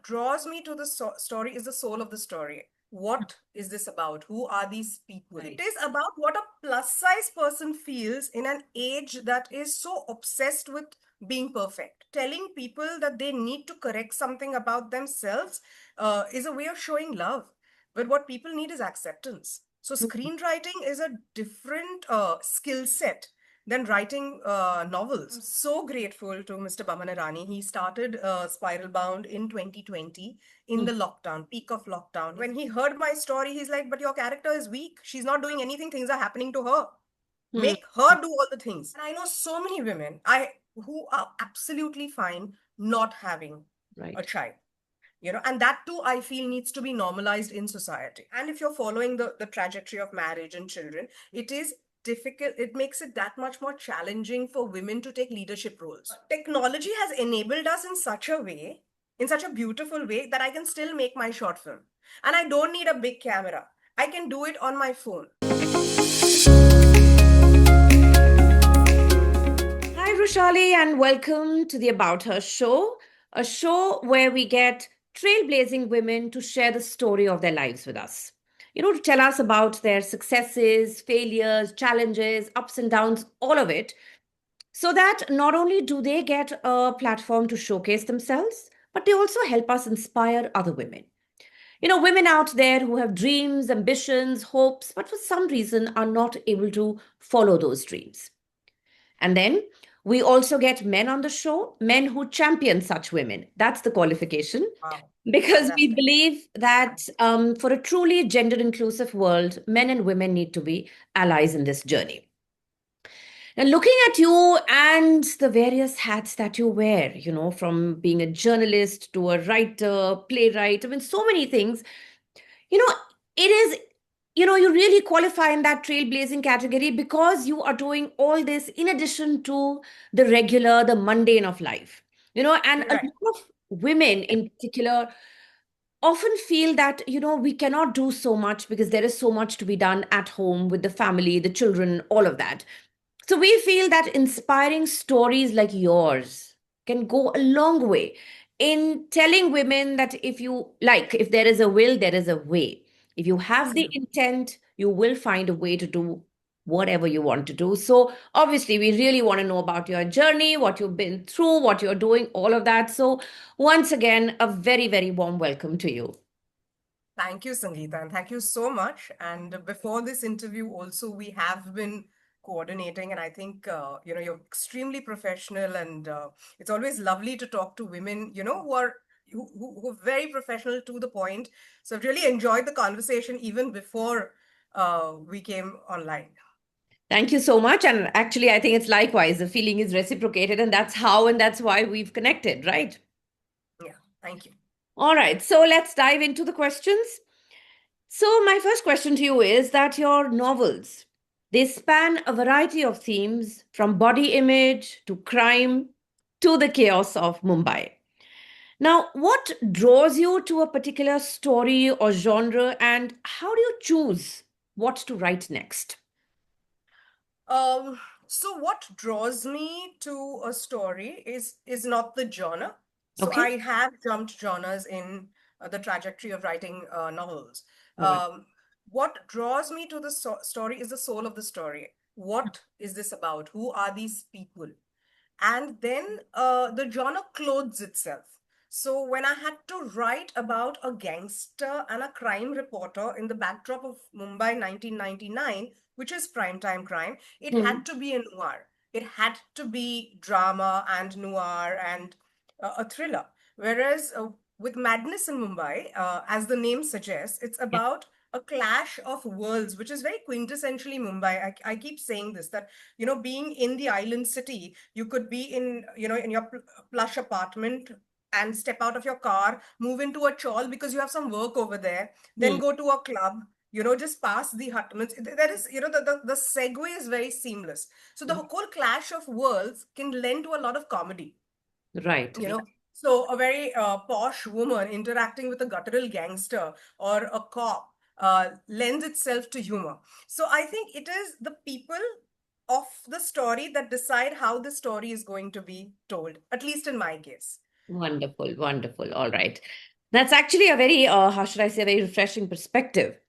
draws me to the story is the soul of the story. What is this about? Who are these people? Right. It is about what a plus size person feels in an age that is so obsessed with being perfect. Telling people that they need to correct something about themselves is a way of showing love. But what people need is acceptance. So, screenwriting is a different skill set than writing novels. I'm so grateful to Mr. Boman Irani. He started Spiralbound in 2020 in the lockdown, peak of lockdown. When he heard my story, he's like, but your character is weak. She's not doing anything. Things are happening to her. Hmm. Make her do all the things. And I know so many women who are absolutely fine not having a Right. child. And that too, I feel, needs to be normalized in society. And if you're following the trajectory of marriage and children, it is difficult. It makes it that much more challenging for women to take leadership roles. Technology has enabled us in such a way, in such a beautiful way, that I can still make my short film. And I don't need a big camera. I can do it on my phone. Hi, Vrushali, and welcome to the About Her Show, a show where we get trailblazing women to share the story of their lives with us. To tell us about their successes, failures, challenges, ups and downs, all of it, so that not only do they get a platform to showcase themselves, but they also help us inspire other women. Women out there who have dreams, ambitions, hopes, but for some reason are not able to follow those dreams. And then we also get men on the show, men who champion such women. That's the qualification. Wow. Because we Fantastic. believe that for a truly gender inclusive world, men and women need to be allies in this journey. Now, looking at you and the various hats that you wear, from being a journalist to a writer, playwright, I mean, so many things, you know, it is, you really qualify in that trailblazing category because you are doing all this in addition to the regular, the mundane of life, and a Right. lot of women in particular often feel that, we cannot do so much because there is so much to be done at home with the family, the children, all of that. So we feel that inspiring stories like yours can go a long way in telling women that if there is a will, there is a way. If you have the Absolutely. intent, you will find a way to do whatever you want to do. So obviously, we really want to know about your journey, what you've been through, what you're doing, all of that. So once again, a very, very warm welcome to you. Thank you, Sangeeta, and thank you so much. And before this interview, also, we have been coordinating, and I think you're extremely professional, and it's always lovely to talk to women, who are very professional to the point. So I've really enjoyed the conversation even before we came online. Thank you so much. And actually, I think it's likewise. The feeling is reciprocated, and that's how and that's why we've connected, right? Yeah, thank you. All right. So let's dive into the questions. So, my first question to you is that your novels, they span a variety of themes from body image to crime to the chaos of Mumbai. Now, what draws you to a particular story or genre, and how do you choose what to write next? Um, so what draws me to a story is not the genre. So Okay. I have jumped genres in the trajectory of writing novels. All right. What draws me to the story is the soul of the story. What is this about? Who are these people? And then the genre clothes itself. So when I had to write about a gangster and a crime reporter in the backdrop of Mumbai 1999, which is primetime crime, it Hmm. had to be a noir. It had to be drama and noir and a thriller. Whereas with Madness in Mumbai, as the name suggests, it's Yeah. about a clash of worlds, which is very quintessentially Mumbai. I keep saying this, that, being in the island city, you could be in your plush apartment and step out of your car, move into a chawl because you have some work over there, then Hmm. go to a club, just pass the hut. Means that is, the segue is very seamless. So the whole clash of worlds can lend to a lot of comedy, Right. you know. So a very posh woman interacting with a guttural gangster or a cop lends itself to humor. So I think it is the people of the story that decide how the story is going to be told, at least in my case. Wonderful, wonderful. All right. That's actually a very, how should I say, very refreshing perspective.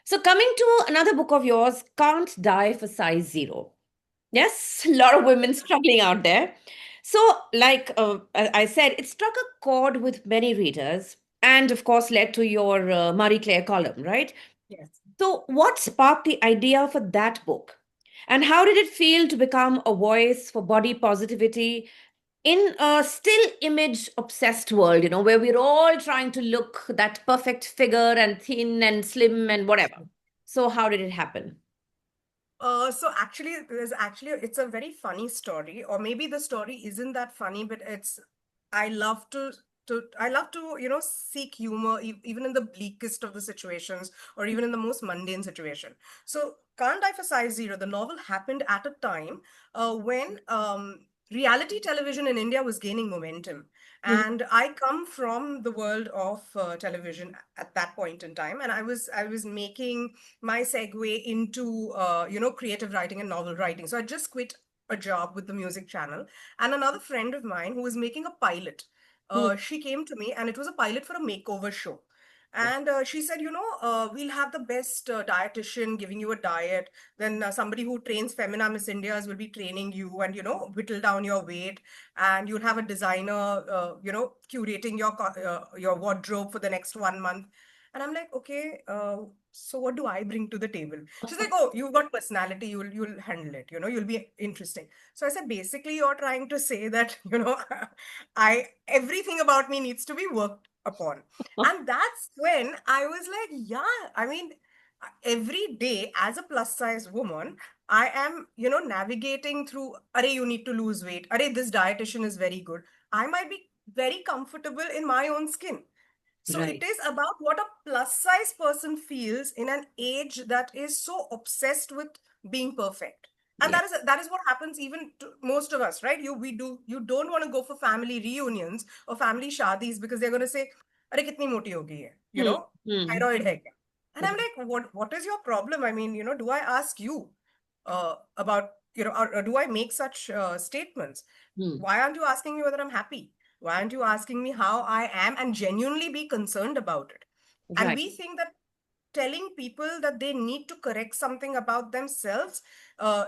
So, coming to another book of yours, Can't Die for Size Zero. Yes, a lot of women struggling out there. So, like I said, it struck a chord with many readers and, of course, led to your Marie Claire column, right? Yes. So, what sparked the idea for that book? And how did it feel to become a voice for body positivity in a still image obsessed world, where we're all trying to look that perfect figure and thin and slim and whatever? So, how did it happen? So actually, it's a very funny story, or maybe the story isn't that funny, but I love to seek humor even in the bleakest of the situations, or even in the most mundane situation. So Can't Die for Size Zero, the novel happened at a time when reality television in India was gaining momentum. Mhm. And I come from the world of television at that point in time, and I was making my segue into creative writing and novel writing. So I just quit a job with the music channel, and another friend of mine who was making a pilot. Hmm. She came to me, and it was a pilot for a makeover show. And she said, we'll have the best dietitian giving you a diet. Then somebody who trains Femina Miss Indias will be training you and, whittle down your weight. And you'll have a designer, curating your wardrobe for the next 1 month. And I'm like, okay, so what do I bring to the table? She's like, oh, you've got personality, you'll handle it, you'll be interesting. So I said, basically, you're trying to say that, I everything about me needs to be worked upon. And that's when I was like, yeah, I mean, every day as a plus size woman, I am, navigating through, Array, you need to lose weight. Array, this dietitian is very good. I might be very comfortable in my own skin. So it Right. is about what a plus size person feels in an age that is so obsessed with being perfect. And Yeah. that is what happens even to most of us, right? You don't want to go for family reunions or family shadis because they're going to say, "Arey kitni moti ho gayi hai?" Hmm. Hmm. Thyroid hai kya? And I'm like, what is your problem? I mean, do I ask you about, or do I make such statements? Hmm. Why aren't you asking me whether I'm happy? Why aren't you asking me how I am and genuinely be concerned about it? And Right. we think that telling people that they need to correct something about themselves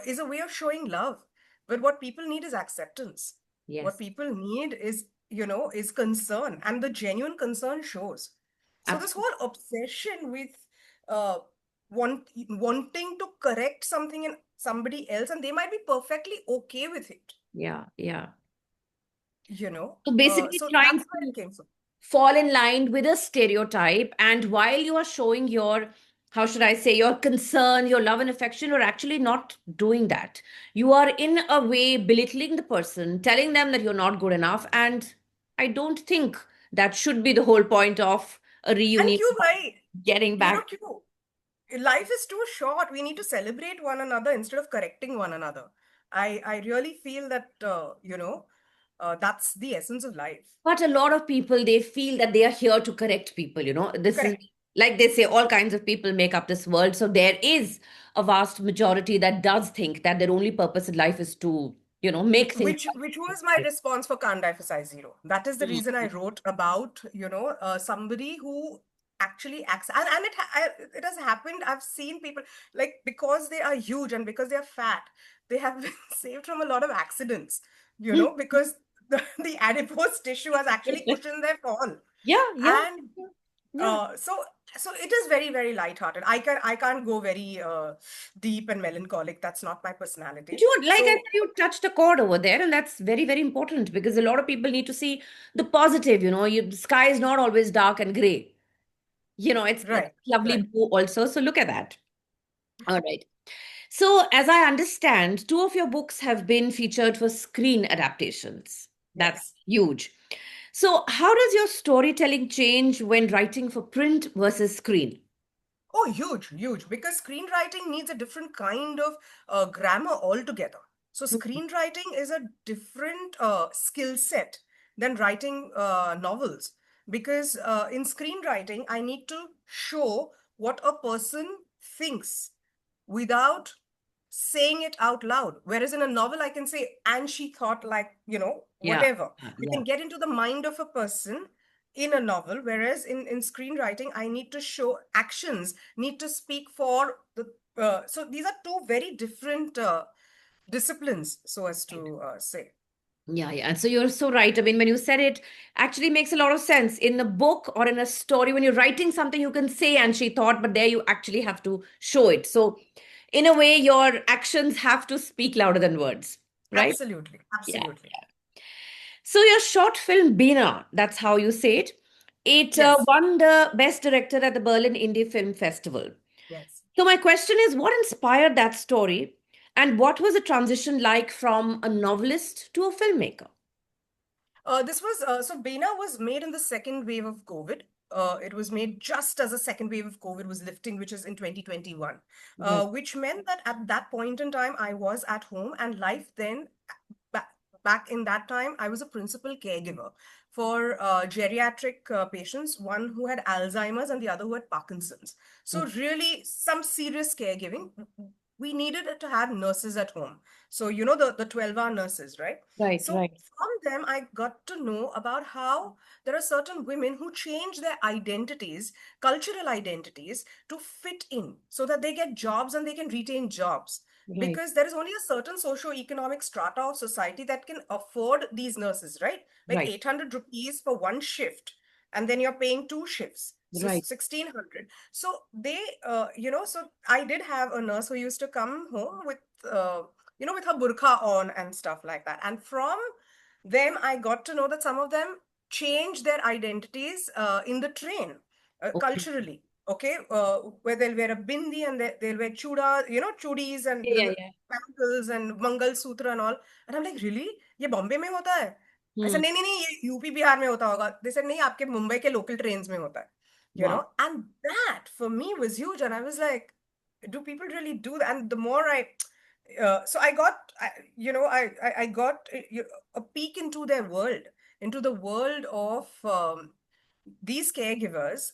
is a way of showing love. But what people need is acceptance. What Yes. people need is concern, and the genuine concern shows. So this Absolutely. whole obsession with uh, wanting to correct something in somebody else, and they might be perfectly okay with it, Yeah. Yeah. you know. So basically, So trying that's where to it came from. fall in line with a stereotype. And while you are showing your, how should I say, your concern, your love and affection, you're actually not doing that. You are in a way belittling the person, telling them that you're not good enough. And I don't think that should be the whole point of a And reunion, cue, right? getting back. Cue. Life is too short. We need to celebrate one another instead of correcting one another. I really feel that that's the essence of life. But a lot of people, they feel that they are here to correct people. This is, Correct. like they say, all kinds of people make up this world. So there is a vast majority that does think that their only purpose in life is to, make things Which was my right. response for Can't Die for Size Zero. That is the reason I Mm. wrote about somebody who actually acts, and it has happened. I've seen people, like, because they are huge and because they are fat, they have been saved from a lot of accidents, because the adipose tissue has actually cushioned their fall. Yeah, yeah, And yeah. so it is very, very lighthearted. I can't go very deep and melancholic. That's not my But personality. you, like I said, So you touched a chord over there, and that's very, very important because a lot of people need to see the positive. The sky is not always dark and gray. It's right, lovely right. blue also. So look at that. All right. So, as I understand, two of your books have been featured for screen adaptations. That's Yes. huge. So, how does your storytelling change when writing for print versus screen? Oh, huge, huge. Because screenwriting needs a different kind of grammar altogether. So, Mhm. screenwriting is a different skill set than writing novels. Because in screenwriting, I need to show what a person thinks without saying it out loud. Whereas in a novel, I can say, and she thought like, Yeah, whatever. yeah, You yeah. can get into the mind of a person, in a novel, whereas in screenwriting, I need to show actions, need to speak for the. So these are two very different disciplines, so as to say. Yeah, yeah. And so you're so right. I mean, when you said it, actually makes a lot of sense. In a book or in a story, when you're writing something, you can say, and she thought, but there you actually have to show it. So, in a way, your actions have to speak louder than words, right? Absolutely, Yeah. absolutely. So, your short film, Bena, that's how you say it, it Yes, won the Best Director at the Berlin Indie Film Festival. yes. So, my question is, what inspired that story? And what was the transition like from a novelist to a filmmaker? This was so Bena was made in the second wave of COVID. It was made just as the second wave of COVID was lifting, which is in 2021, Right. which meant that at that point in time, I was at home and life then, back, back in that time, I was a principal caregiver for geriatric patients, one who had Alzheimer's and the other who had Parkinson's. So, Okay. really, some serious caregiving. We needed to have nurses at home. So, the 12-hour nurses, right? Right, So right, from them, I got to know about how there are certain women who change their identities, cultural identities, to fit in so that they get jobs and they can retain jobs. right, Because there is only a certain socio-economic strata of society that can afford these nurses, right? Like right, 800 rupees for one shift, and then you're paying two shifts. So right. 1600. So so I did have a nurse who used to come home with, with her burqa on and stuff like that. And from them, I got to know that some of them change their identities in the train, Okay. culturally. Okay, where they'll wear a bindi and they'll wear chudis and Yeah, little yeah, yeah. bangles and Mangal Sutra and all. And I'm like, really? ये बॉम्बे में होता है? I Hmm. said, नहीं नहीं नहीं, ये UP Bihar में होता होगा. They said, नहीं, आपके मुंबई के local trains में होता है. Wow. And that for me was huge. And I was like, do people really do that? And the more so I got, I got a peek into their world, into the world of these caregivers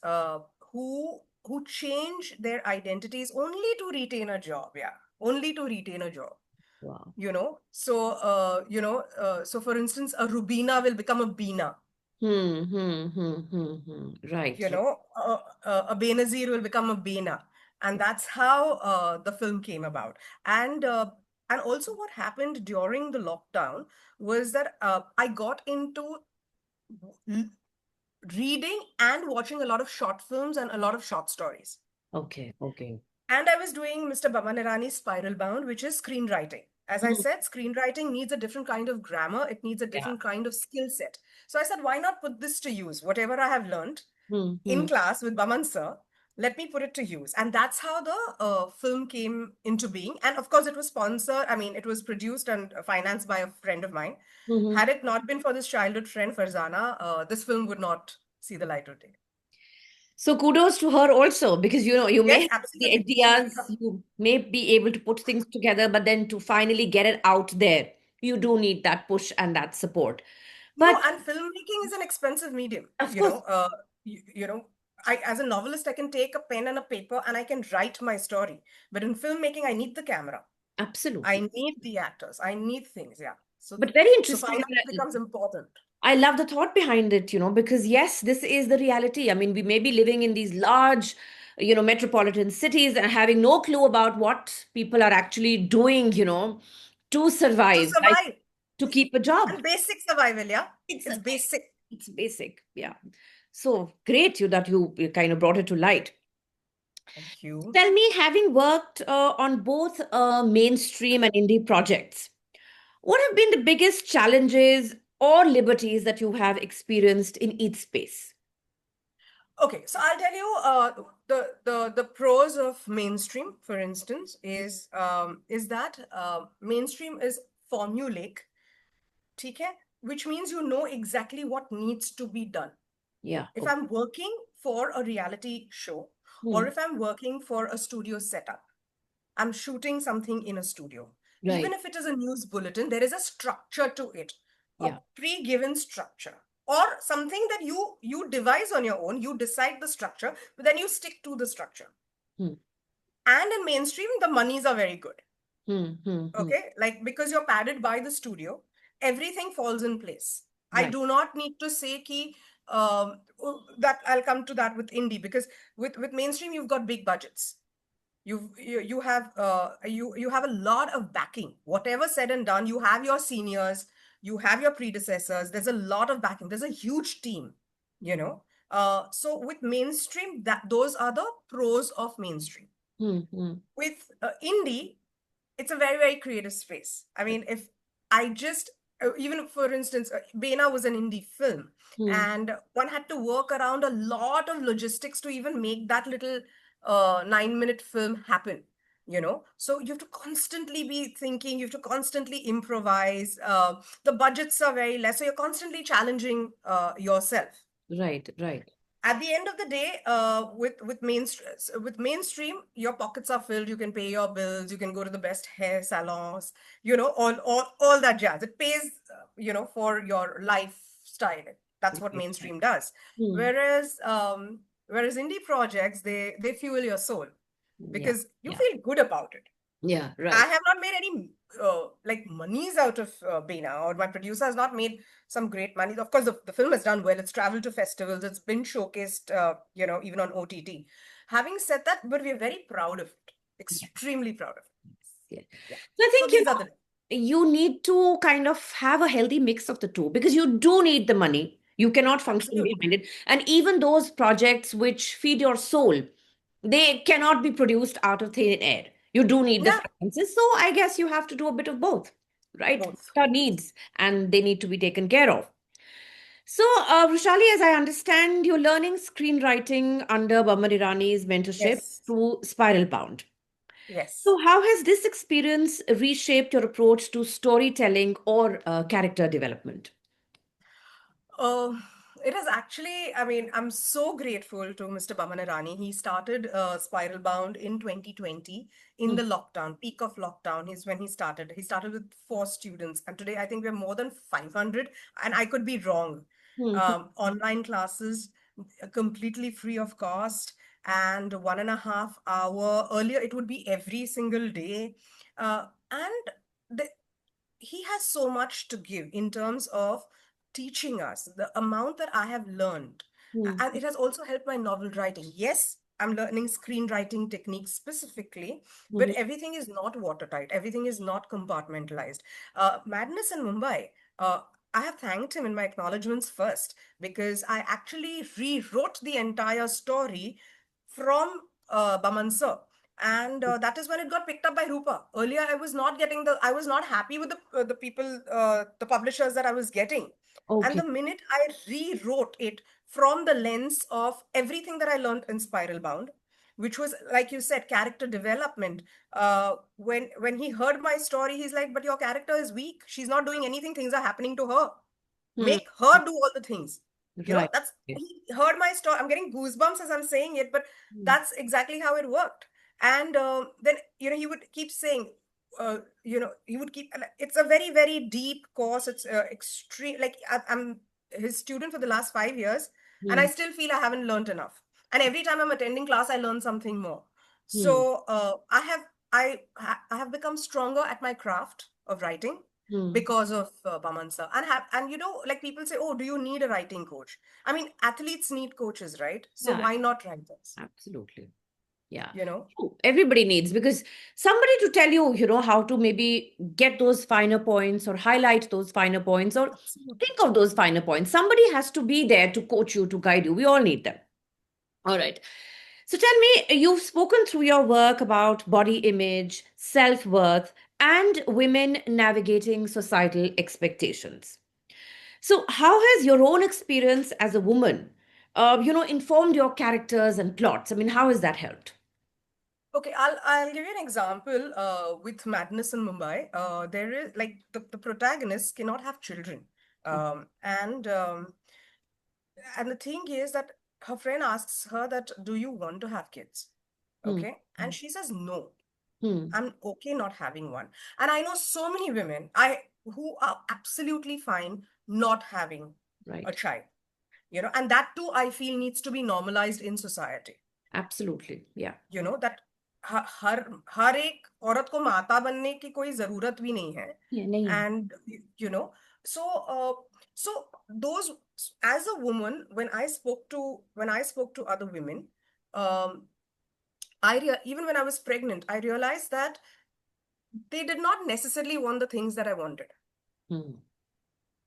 who change their identities only to retain a job. Yeah, only to retain a job. Wow. So for instance, a Rubina will become a Bina. Right, right. A Benazir will become a Bena, and that's how the film came about. And also, what happened during the lockdown was that I got into l- reading and watching a lot of short films and a lot of short stories. Okay, okay. And I was doing Mr. Boman Irani's Spiralbound, which is screenwriting. As I Hmm. said, screenwriting needs a different kind of grammar, it needs a Yeah. different kind of skill set. So I said, why not put this to use? Whatever I have learned Hmm. in class with Baman sir, let me put it to use. And that's how the film came into being. And of course, it was sponsored, I mean, it was produced and financed by a friend of mine. Hmm. Had it not been for this childhood friend, Farzana, this film would not see the light of day. So kudos to her also, because you may Yes, have the absolutely. ideas, you may be able to put things together, but then to finally get it out there, you do need that push and that support. No, But and filmmaking is an expensive medium. of course, You know, I as a novelist, I can take a pen and a paper and I can write my story. But in filmmaking, I need the camera. I absolutely. need the actors. I need things. Yeah. But very So interesting. finance becomes important. I love the thought behind it, because yes, this is the reality. I mean, we may be living in these large, metropolitan cities and having no clue about what people are actually doing, to To survive, like survive. to keep a job. And basic survival, yeah. It's It's a, basic. it's basic. Yeah. So great you kind of brought it to light. Thank you. Tell me, having worked on both mainstream and indie projects, what have been the biggest challenges or liberties that you have experienced in each space? Okay, so I'll tell you the pros of mainstream, for instance, is that mainstream is formulaic, ठीक है? Which means you know exactly what needs to be done. Yeah. If Okay. I'm working for a reality show or Hmm. if I'm working for a studio setup, I'm shooting something in a studio. Even Right. if it is a news bulletin, there is a structure to it, a Yeah. pre-given structure, or something that you devise on your own. You decide the structure, but then you stick to the structure. Hmm. And in mainstream, the monies are very good. Hmm. Hmm. Hmm. Okay, like because you're padded by the studio, everything falls in place. I Right. do not need to say ki that I'll come to that with indie, because with mainstream you've got big budgets. You have a lot of backing. Whatever said and done, you have your seniors, you have your predecessors. There's a lot of backing. There's a huge team, you know. So with mainstream, that those are the pros of mainstream. Hmm. Hmm. With indie, it's a very, very creative space. I mean, if I just even for instance, Bena was an indie film, Hmm. and one had to work around a lot of logistics to even make that little 9-minute film happen. You know, so you have to constantly be thinking, you have to constantly improvise. The budgets are very less, so you're constantly challenging yourself. Right, right. At the end of the day, with mainstream, your pockets are filled. You can pay your bills. You can go to the best hair salons. You know, all that jazz. It pays, for your lifestyle. That's what Right, right. mainstream does. Hmm. Whereas indie projects, they fuel your soul Yeah, because you yeah, feel good about it. yeah, I right. have not made any like monies out of Bena, or my producer has not made some great money. Of course, the film has done well. It's traveled to festivals. It's been showcased, even on OTT. Having said that, but we're very proud of it. Yeah, Extremely proud of it. yeah. Yeah. So I So think, these are the. you need to kind of have a healthy mix of the two because you do need the money. You cannot function Absolutely. behind it. And even those projects which feed your soul, they cannot be produced out of thin air. You do need the Yeah, finances. So I guess you have to do a bit of both, right? both. Both are needs and they need to be taken care of. So, Vrushali, as I understand, you're learning screenwriting under Boman Irani's mentorship Yes. through Spiralbound. Yes. So, how has this experience reshaped your approach to storytelling or character development? Uh, it is actually, I mean, I'm so grateful to Mr. Boman Irani. He started Spiralbound in 2020 in Hmm. the lockdown, peak of lockdown is when he started. He started with 4 students, and today I think we're more than 500, and I could be wrong. Hmm. Online classes, completely free of cost, and 1.5 hour. Earlier, it would be every single day. And the, he has so much to give in terms of teaching us the amount that I have learned. Hmm. And it has also helped my novel writing. Yes, I'm learning screenwriting techniques specifically, but Hmm. everything is not watertight. Everything is not compartmentalized. Madness in Mumbai, I have thanked him in my acknowledgements first because I actually rewrote the entire story from Baman sir. And that is when it got picked up by Rupa. Earlier, I was not happy with the people, the publishers that I was getting. And Okay. the minute I rewrote it from the lens of everything that I learned in Spiral Bound, which was, like you said, character development. When he heard my story, he's like, "But your character is weak. She's not doing anything. Things are happening to her. Hmm. Make her do all the things." Right. That's Okay. he heard my story. I'm getting goosebumps as I'm saying it, but Hmm. that's exactly how it worked. And then he would keep saying, he would keep. It's a very, very deep course. It's extreme. Like I'm his student for the last 5 years, and I Hmm. still feel I haven't learned enough. And every time I'm attending class, I learn something more. Hmm. So I have become stronger at my craft of writing Hmm. because of Baman sir. And like people say, oh, do you need a writing coach? I mean, athletes need coaches, right? So Yeah, why not writers? absolutely. Yeah. You know, True. Everybody needs because somebody to tell you, how to maybe get those finer points or highlight those finer points or absolutely. think of those finer points. Somebody has to be there to coach you, to guide you. We all need them. All right. So tell me, you've spoken through your work about body image, self worth, and women navigating societal expectations. So, how has your own experience as a woman, informed your characters and plots? I mean, how has that helped? Okay, I'll give you an example. With Madness in Mumbai, there is like the protagonist cannot have children, and the thing is that her friend asks her that, "Do you want to have kids?" Hmm. Okay, and she says no. Hmm. I'm okay not having one. And I know so many women I who are absolutely fine not having a Right. child, and that too I feel needs to be normalized in society. Absolutely. Yeah. That हर हर एक औरत को माता बनने की कोई जरूरत भी नहीं है. Yeah, nahin. And you know So those, as a woman, when I spoke to other women, um, even when I was pregnant, I realized that they did not necessarily want the things that I wanted. Hmm.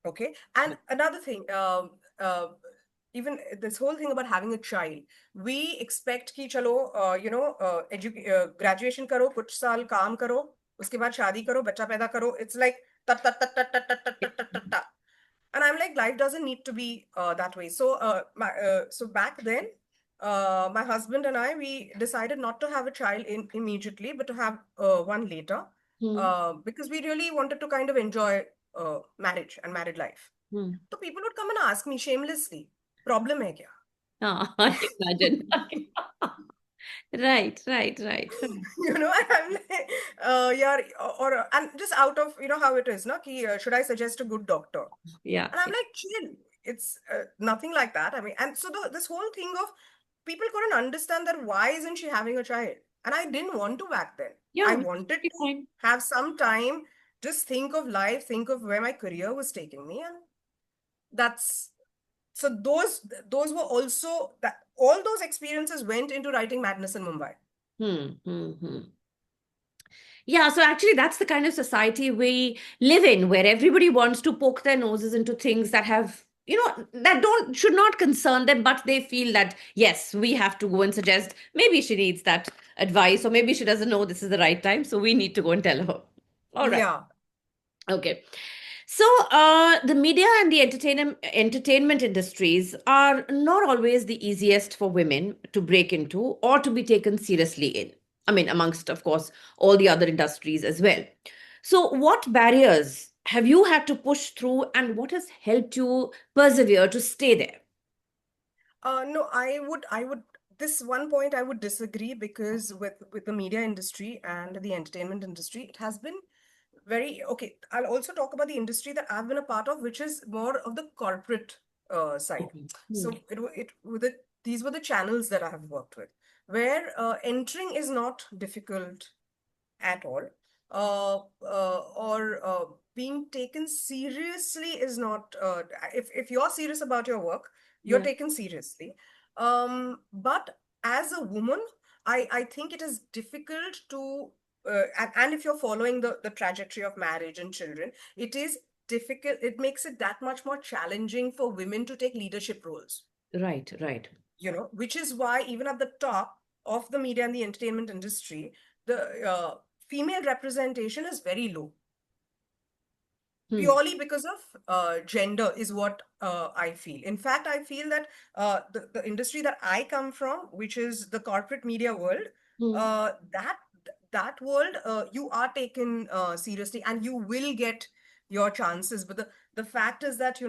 Okay. And another thing, even this whole thing about having a child, we expect कि चलो, graduation करो, कुछ साल काम करो, उसके बाद शादी करो, बच्चा पैदा करो. It's like tat tat tat tat tat tat tat tat tat tat tat. And I'm like, life doesn't need to be that way. So back then, my husband and I, we decided not to have a child immediately, but to have one later, Hmm. because we really wanted to kind of enjoy marriage and married life. Hmm. So people would come and ask me shamelessly, problem hai kya? Ah, I can imagine. Right, right, right, right. And I'm like, yeah, and just out of, how it is, na, ki, should I suggest a good doctor? Yeah. And I'm like, chill. It's nothing like that. I mean, and so this whole thing of people couldn't understand that why isn't she having a child? And I didn't want to back then. I Yeah, wanted be to fine. have some time, just think of life, think of where my career was taking me, and that's so those were also that all those experiences went into writing Madness in Mumbai. Hmm, hmm, hmm. Yeah, so actually, that's the kind of society we live in, where everybody wants to poke their noses into things that have, that don't should not concern them, but they feel that yes, we have to go and suggest maybe she needs that advice, or maybe she doesn't know this is the right time, so we need to go and tell her. All right. Yeah. Okay. So, the media and the entertainment industries are not always the easiest for women to break into or to be taken seriously in. I mean, amongst, of course, all the other industries as well. So, what barriers have you had to push through, and what has helped you persevere to stay there? No, I would, this one point I would disagree, because with the media industry and the entertainment industry, it has been very okay. I'll also talk about the industry that I've been a part of, which is more of the corporate side. Okay. Hmm. So these were the channels that I have worked with, where entering is not difficult at all, or being taken seriously is not, if you're serious about your work, you're Yeah. taken seriously. But as a woman, I think it is difficult to, and if you're following the trajectory of marriage and children, it is difficult. It makes it that much more challenging for women to take leadership roles, Right, right. which is why even at the top of the media and the entertainment industry, the female representation is very low, Hmm. purely because of gender, is what I feel. In fact, I feel that the industry that I come from, which is the corporate media world, Hmm. that world, you are taken seriously and you will get your chances. But the fact is that,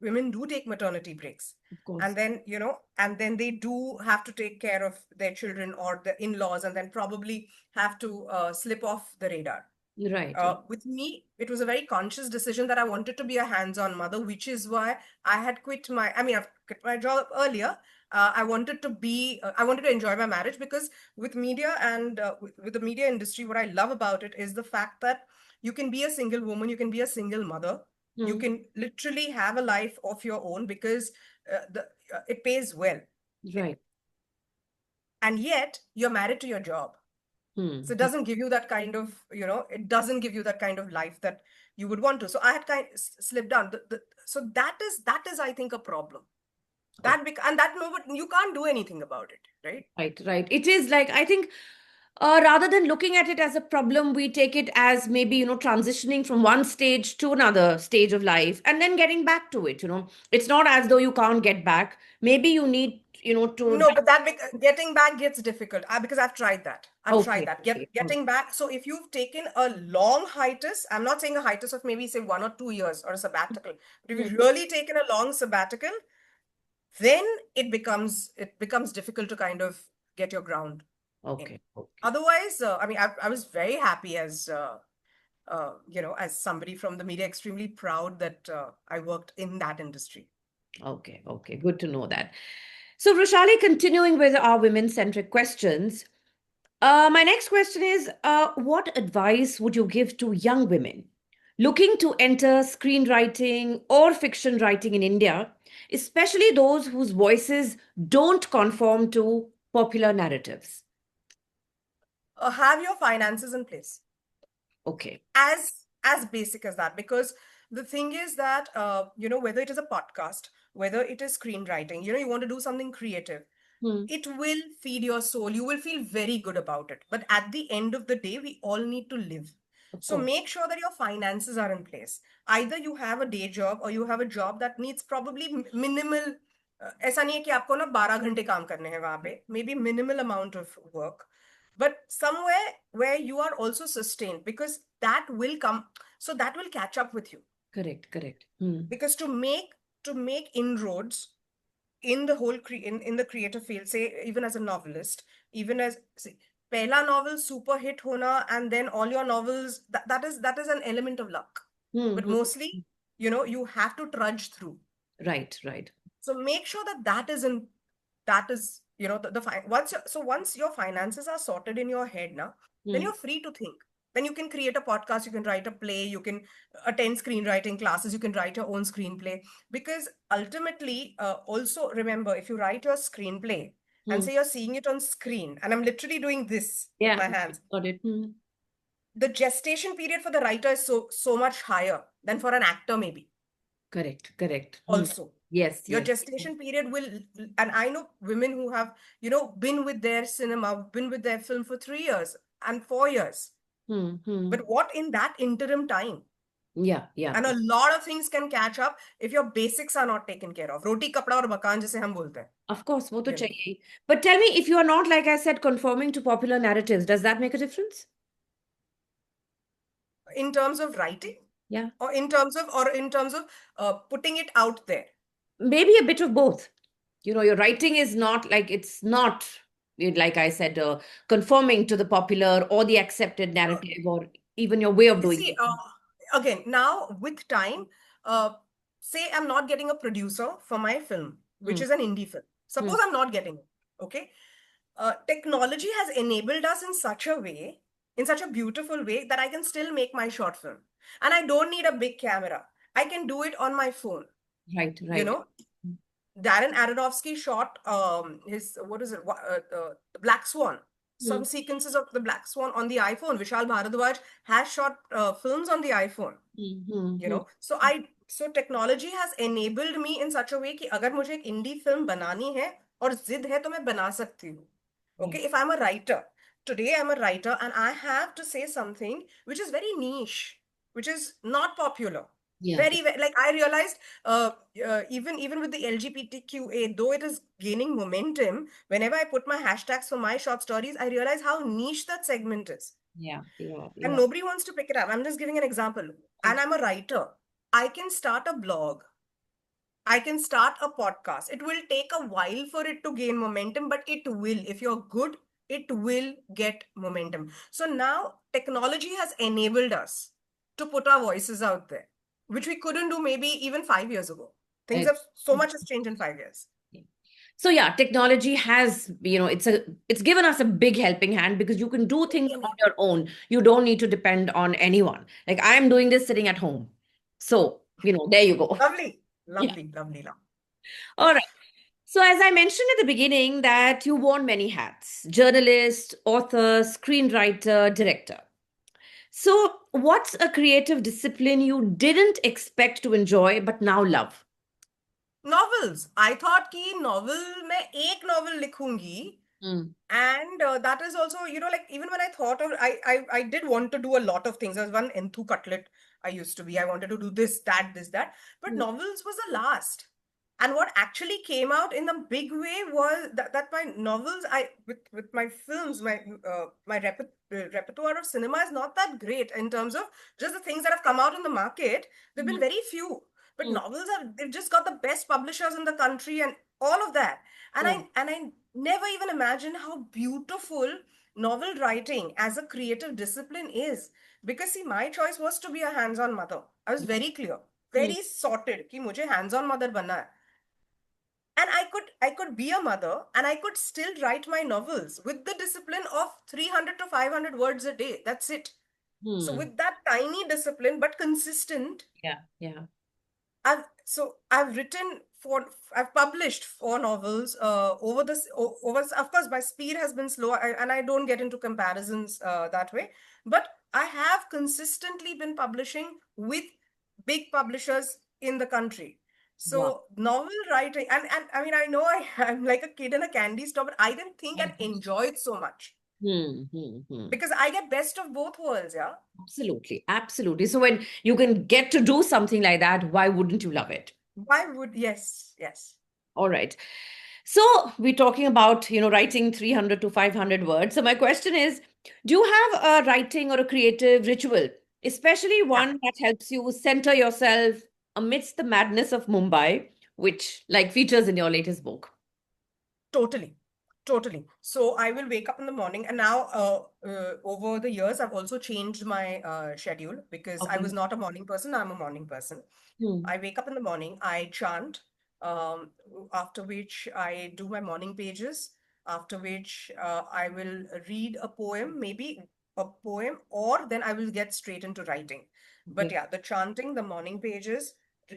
women do take maternity breaks. Of course. And then they do have to take care of their children or the in-laws, and then probably have to slip off the radar. Right. With me, it was a very conscious decision that I wanted to be a hands-on mother, which is why I've quit my job earlier. I wanted to enjoy my marriage, because with media and with the media industry, what I love about it is the fact that you can be a single woman, you can be a single mother, you Hmm. can literally have a life of your own, because it pays well. It, Right. and yet you're married to your job. Hmm. So it Hmm. doesn't give you that kind of, it doesn't give you that kind of life that you would want to. So I had slipped down. So that is, I think, a problem. And that no, but you can't do anything about it, right? Right, right. It is like, I think, rather than looking at it as a problem, we take it as maybe, transitioning from one stage to another stage of life and then getting back to it. It's not as though you can't get back. Maybe you need, to. No, but getting back gets difficult, because I've tried that. I've tried Okay, that. okay. Getting back. So if you've taken a long hiatus, I'm not saying a hiatus of maybe say 1 or 2 years or a sabbatical, but if Hmm. you've really taken a long sabbatical, then it becomes difficult to kind of get your ground in. Okay, okay, Otherwise, I was very happy as as somebody from the media, extremely proud that I worked in that industry. okay, okay. Good to know that. So, Vrushali, continuing with our women-centric questions, my next question is, what advice would you give to young women looking to enter screenwriting or fiction writing in India, especially those whose voices don't conform to popular narratives? Have your finances in place. Okay. As basic as that, because the thing is that whether it is a podcast, whether it is screenwriting, you want to do something creative, Hmm. it will feed your soul. You will feel very good about it. But at the end of the day, we all need to live. Of So course. make sure that your finances are in place. Either you have a day job or you have a job that needs probably minimal. ऐसा नहीं है कि आपको ना 12 घंटे काम करने हैं वहां पे, maybe minimal amount of work, but somewhere where you are also sustained, because that will come, so that will catch up with you. Correct, correct. Hmm. Because to make inroads in the whole in the creative field, say even as a novelist, even as see, pehla novel super hit hona and then all your novels, that is an element of luck. Hmm. But Hmm. mostly, you have to trudge through. Right, right. So make sure that is in, that is, once your finances are sorted in your head now, then Hmm. you're free to think. Then you can create a podcast, you can write a play, you can attend screenwriting classes, you can write your own screenplay. Because ultimately, also remember, if you write your screenplay and Hmm. say you're seeing it on screen, and I'm literally doing this with Yeah, my hands, got it. Hmm. the gestation period for the writer is so much higher than for an actor, maybe. Correct, correct. Hmm. Also, Yes, your yes. gestation period will, and I know women who have been with their cinema, been with their film for 3 years and 4 years. Hmm. Hmm. But what in that interim time? Yeah, yeah. And a lot of things can catch up if your basics are not taken care of. Roti kapda aur makan जैसे हम बोलते हैं, Of course, वो तो you know चाहिए. But tell me, if you are not, like I said, conforming to popular narratives, does that make a difference? in terms of writing, Yeah. or in terms of putting it out there. Maybe a bit of both. Your writing is not like it's not, like I said, conforming to the popular or the accepted Uh, narrative or even your way of doing See, it. again, now with time, uh, say I'm not getting a producer for my film, which Hmm. is an indie film. Hmm. Suppose I'm not getting it, okay? Technology has enabled us in such a way, in such a beautiful way, that I can still make my short film. And I don't need a big camera. I can do it on my phone, Right, you right. know? Darren Aronofsky shot his, what is it, the Black Swan. Hmm. Some sequences of the Black Swan on the iPhone. Vishal Bharadwaj has shot films on the iPhone. Hmm. Hmm. Hmm. So technology has enabled me in such a way कि अगर मुझे एक indie film बनानी है और जिद है तो मैं बना सकती हूँ. Yeah. Okay, if I'm a writer, today I'm a writer and I have to say something which is very niche, which is not popular. Yeah. Very, very, like I realized, even with the LGBTQA, though it is gaining momentum, whenever I put my hashtags for my short stories, I realize how niche that segment is. Yeah. Yeah. And Yeah. nobody wants to pick it up. I'm just giving an example. And I'm a writer. I can start a blog. I can start a podcast. It will take a while for it to gain momentum, but it will. If you're good, it will get momentum. So now technology has enabled us to put our voices out there, which we couldn't do maybe even 5 years ago. Things I- have so much has changed in 5 years. So yeah, technology has, it's given us a big helping hand because you can do things on your own. You don't need to depend on anyone. Like I am doing this sitting at home. So, there you go. Lovely, Yeah. lovely, lovely, lovely. All right. So as I mentioned at the beginning that you worn many hats: journalist, author, screenwriter, director. So what's a creative discipline you didn't expect to enjoy but now love? Novels. I thought कि novel मैं एक novel लिखूंगी. Hmm. And that is also, like even when I thought of, I did want to do a lot of things. There was one Enthu cutlet I used to be. I wanted to do this, that, this, that. But Hmm. novels was the last. And what actually came out in the big way was that my novels, with my films, my repertoire of cinema is not that great in terms of just the things that have come out in the market. There've been Hmm. very few. But Hmm. novels they've just got the best publishers in the country and all of that. And Yeah. I never even imagined how beautiful novel writing as a creative discipline is. Because see, my choice was to be a hands-on mother. I was very clear, Hmm. very sorted कि मुझे hands-on mother बनना है. And I could be a mother and I could still write my novels with the discipline of 300 to 500 words a day. That's it. So Hmm. with that tiny discipline, but consistent, Yeah. Yeah. I've written four, I've published four novels over this over, of course my speed has been slow, and I don't get into comparisons that way, but I have consistently been publishing with big publishers in the country. Wow. So novel writing, and I mean, I know I'm like a kid in a candy store, but I didn't think and enjoy it so much Hmm. Hmm. Hmm. because I get best of both worlds. Yeah, Absolutely. Absolutely. So when you can get to do something like that, why wouldn't you love it? why would, yes, yes. All right. So we're talking about, writing 300 to 500 words. So my question is, do you have a writing or a creative ritual, especially Yeah. one that helps you center yourself amidst the madness of Mumbai, which like features in your latest book? Totally. Totally. So I will wake up in the morning, and now over the years, I've also changed my schedule because I Okay. was not a morning person. I'm a morning person. Hmm. I wake up in the morning, I chant, um, after which I do my morning pages, after which I will read a poem, maybe a poem, or then I will get straight into writing. But Okay. yeah, the chanting, the morning pages,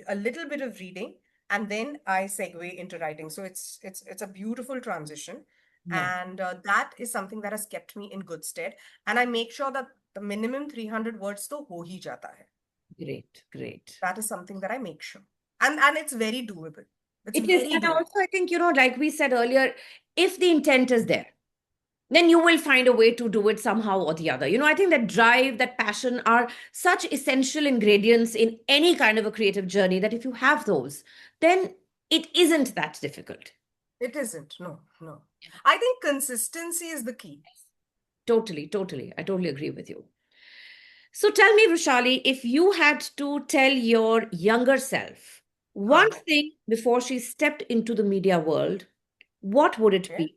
a little bit of reading, and then I segue into writing. So it's a beautiful transition, Wow. and that is something that has kept me in good stead. And I make sure that the minimum 300 words to ho hi jata hai. Great. Great. That is something that I make sure. And it's very doable. It's It is. very And doable. also, I think, like we said earlier, if the intent is there, then you will find a way to do it somehow or the other. I think that drive, that passion are such essential ingredients in any kind of a creative journey that if you have those, then it isn't that difficult. It isn't. No, no. I think consistency is the key. Totally, totally. I totally agree with you. So tell me, Vrushali, if you had to tell your younger self one Huh. thing before she stepped into the media world, what would it Okay. be?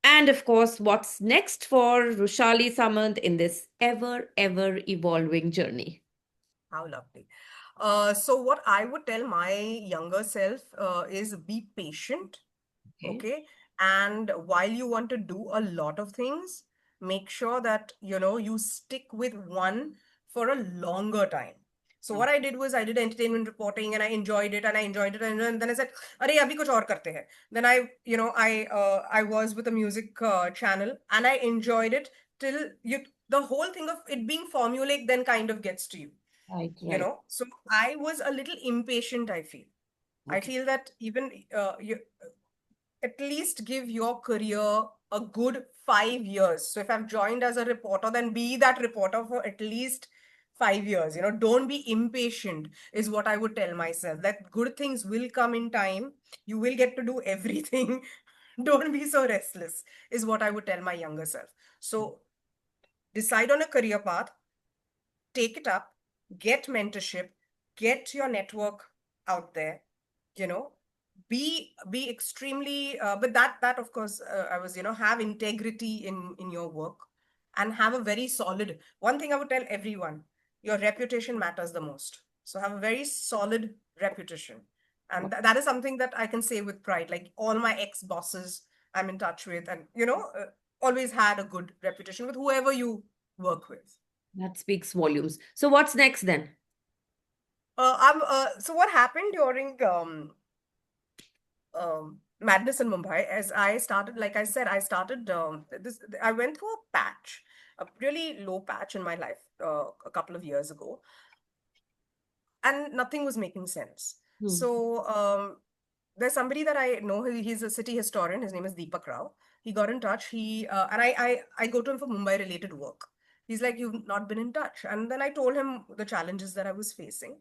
And of course, what's next for Vrushali Samant in this ever, ever evolving journey? How lovely. So what I would tell my younger self is be patient. Okay. Okay. And while you want to do a lot of things, make sure that, you stick with one for a longer time. So Wow. what I did was I did entertainment reporting, and I enjoyed it, and I enjoyed it. And then I said, Arey, abhi kuch aur karte hai. Then I was with a music channel, and I enjoyed it till the whole thing of it being formulaic then kind of gets to you, Right, you right. know. So I was a little impatient, I feel. I Okay. feel that even at least give your career a good 5 years. So if I've joined as a reporter, then be that reporter for at least 5 years. Don't be impatient, is what I would tell myself. That good things will come in time. You will get to do everything. Don't be so restless, is what I would tell my younger self. So decide on a career path, take it up, get mentorship, get your network out there, you know, be extremely but that of course I was, have integrity in your work, and have a very solid, one thing I would tell everyone, your reputation matters the most. So have a very solid reputation. And Wow. that is something that I can say with pride. Like all my ex bosses I'm in touch with, and always had a good reputation with whoever you work with. That speaks volumes. So what's next then? So what happened during madness in Mumbai, as I started, like I said, I started I went through a patch, a really low patch in my life a couple of years ago, and nothing was making sense. Hmm. So there's somebody that I know. He's a city historian. His name is Deepak Rao. He got in touch. He and I go to him for Mumbai related work. He's like, you've not been in touch, and then I told him the challenges that I was facing.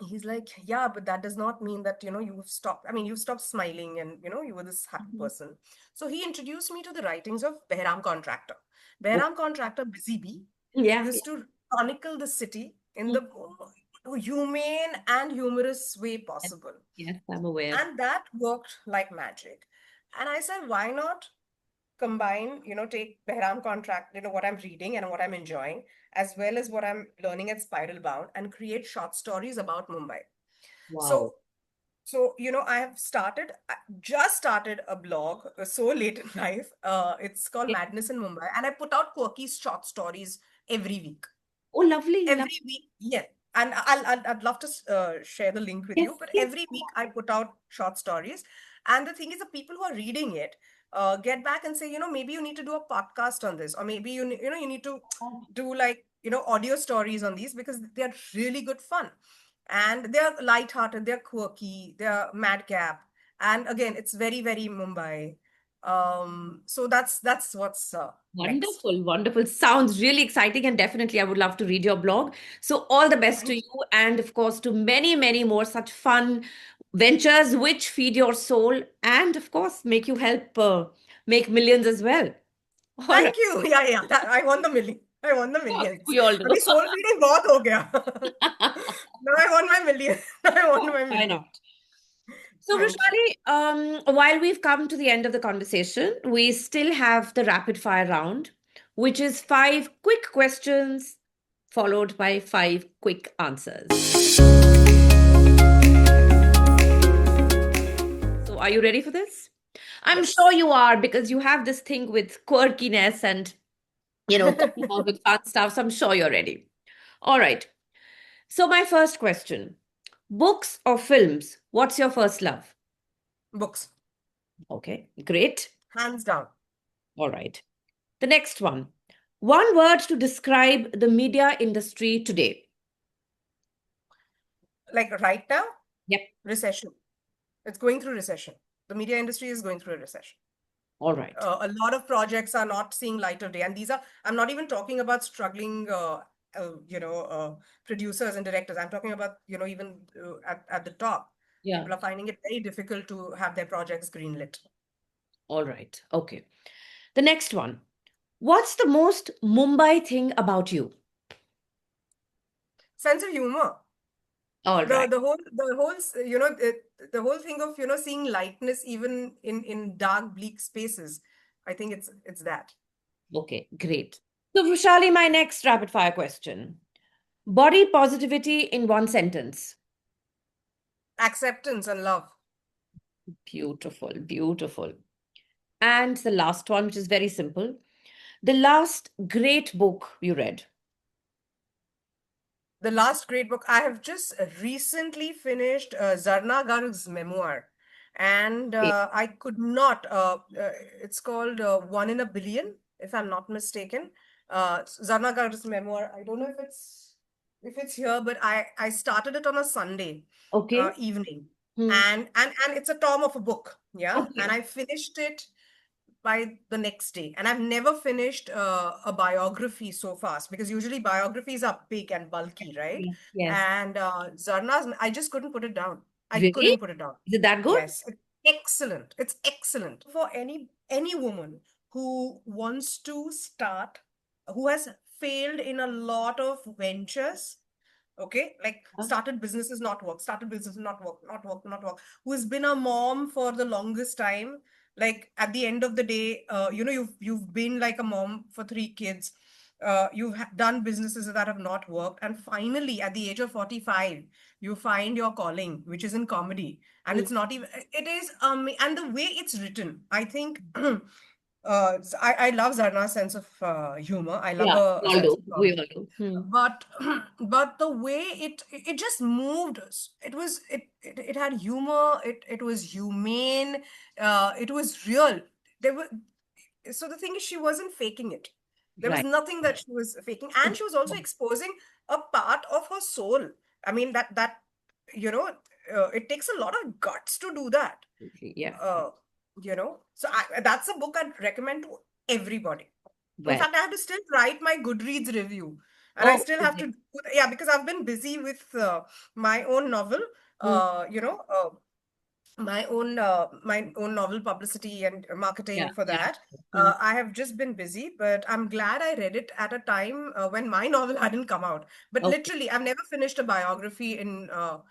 He's like, yeah, but that does not mean that, you've stopped. I mean, you've stopped smiling, and, you were this happy Mhm. person. So he introduced me to the writings of Behram Contractor. Oh, Behram Contractor, Busy Bee, yeah. Yeah. used to chronicle the city in Hmm. the humane and humorous way Yes, possible. yes, I'm aware. And that worked like magic. And I said, why not combine, take Behram Contract, what I'm reading and what I'm enjoying, as well as what I'm learning at Spiralbound, and create short stories about Mumbai. Wow. So, I have just started a blog so late in life. It's called Yeah. Madness in Mumbai, and I put out quirky short stories every week. Oh, lovely. Every week, yeah. And I'd love to share the link with Yes, you. But yes. every week I put out short stories. And the thing is, the people who are reading it get back and say, maybe you need to do a podcast on this, or maybe you need to do like, audio stories on these because they're really good fun. And they're lighthearted, they're quirky, they're madcap. And again, it's very, very Mumbai. So that's what's next. Wonderful, wonderful. Sounds really exciting, and definitely I would love to read your blog. So, all the best to Thank you, and of course, to many, many more such fun ventures which feed your soul and, of course, make you help make millions as well. All right. Thank you. Yeah, yeah. I won the million. I won the millions. We all do. अभी soul reading बहुत हो गया. Now I won my million. I won my Why million. not? So, Thank you. Vrushali, while we've come to the end of the conversation, we still have the rapid fire round, which is 5 quick questions followed by 5 quick answers. So, are you ready for this? I'm Yes. sure you are because you have this thing with quirkiness and, coming out with fun stuff. So, I'm sure you're ready. All right. So, my first question, books or films? What's your first love? Books. Okay, great. Hands down. All right. The next one. One word to describe the media industry today. Like right now, Yep. recession. It's going through recession. The media industry is going through a recession. All right. A lot of projects are not seeing light of day. And these are, I'm not even talking about struggling, producers and directors. I'm talking about, even at the top. Yeah. People are finding it very difficult to have their projects greenlit. All right. Okay. The next one. What's the most Mumbai thing about you? Sense of humor. All right. The whole thing of seeing lightness even in dark bleak spaces. I think it's that. Okay, great. So, Vrushali, my next rapid fire question. Body positivity in one sentence. Acceptance and love. Beautiful, beautiful. And the last one, which is very simple. The last great book you read. The last great book, I have just recently finished Zarna Garg's memoir, and Okay. I could not. It's called One in a Billion, if I'm not mistaken. Zarna Garg's memoir. I don't know if it's here, but I started it on a Sunday Okay. evening, Hmm. and it's a tom of a book, yeah, and Okay. I finished it by the next day. And I've never finished a biography so fast because usually biographies are big and bulky, right? Yes. Yes. And Zarna's, I just couldn't put it down. I Really? couldn't put it down. Is it that good? Yes, it's excellent. It's excellent for any woman who wants to start, who has failed in a lot of ventures. Okay, like Huh? started businesses not work, who has been a mom for the longest time. Like at the end of the day, you've been like a mom for 3 kids. You've done businesses that have not worked, and finally, at the age of 45, you find your calling, which is in comedy, and Mm. it's not even. It is and the way it's written, I think. I love Zarna's sense of humor. I love Yeah, a we all sense do. of We comedy, all do. Hmm. but but the way it just moved us. It had humor. It was humane. It was real. There were So the thing is, she wasn't faking it. There was Right. nothing that she was faking, and she was also exposing a part of her soul. I mean, that you know it takes a lot of guts to do that. Absolutely. Yeah. uh, that's a book I'd recommend to everybody. In Well. fact, I have to still write my Goodreads review, and I Oh, still is have it? to yeah, because I've been busy with my own novel, Hmm. my own novel publicity and Yeah. marketing for Yeah. that. Hmm. I have just been busy, but I'm glad I read it at a time when my novel hadn't come out. But Okay. literally, I've never finished a biography and a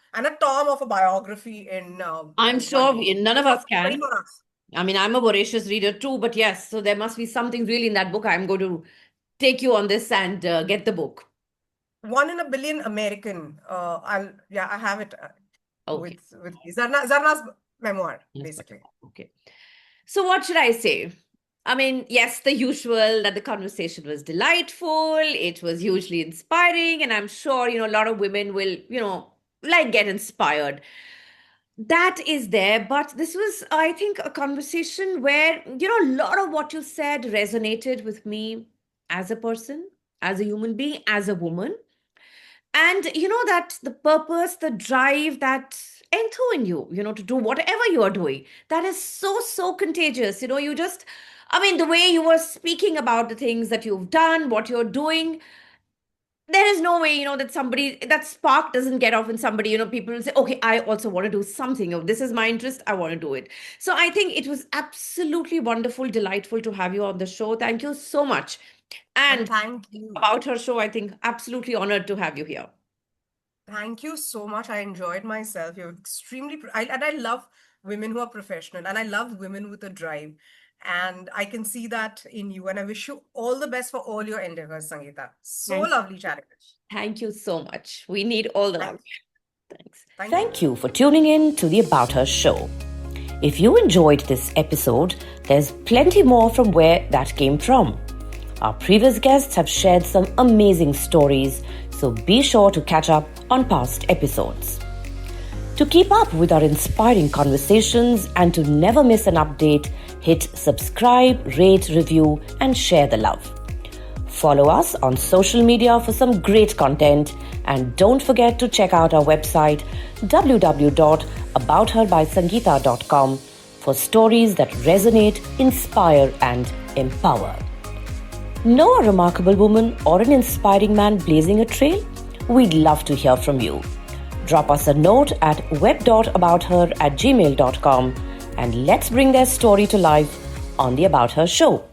tom of a biography in I'm one sure day. none of us can. 24 hours. I mean, I'm a voracious reader too, but yes, so there must be something really in that book. I'm going to take you on this and get the book. One in a billion American. I have it Okay. with me. Zarna's memoir, Yes, but basically. okay. So what should I say? I mean, yes, the usual that the conversation was delightful, it was hugely inspiring, and I'm sure, a lot of women will, like get inspired. That is there, but this was, I think, a conversation where, a lot of what you said resonated with me as a person, as a human being, as a woman. And that the purpose, the drive, that enthu in you, to do whatever you are doing, that is so contagious. You just, I mean, the way you were speaking about the things that you've done, what you're doing, there is no way, that somebody, that spark doesn't get off in somebody. People will say, okay, I also want to do something. Oh, this is my interest, I want to do it. So I think it was absolutely wonderful, delightful to have you on the show. Thank you so much. And And thank you. about her show, I think absolutely honored to have you here. Thank you so much. I enjoyed myself. You're and I love women who are professional, and I love women with a drive. And I can see that in you. And I wish you all the best for all your endeavors, Sangeeta. So Thank lovely chatting. Thank you so much. We need all the love. Thank, Thanks. thank you. Thank you for tuning in to the About Her show. If you enjoyed this episode, there's plenty more from where that came from. Our previous guests have shared some amazing stories, so be sure to catch up on past episodes. To keep up with our inspiring conversations and to never miss an update, hit subscribe, rate, review, and share the love. Follow us on social media for some great content, and don't forget to check out our website www.aboutherbysangeeta.com for stories that resonate, inspire, and empower. Know a remarkable woman or an inspiring man blazing a trail? We'd love to hear from you. Drop us a note at web.abouther@gmail.com and let's bring their story to life on the About Her show.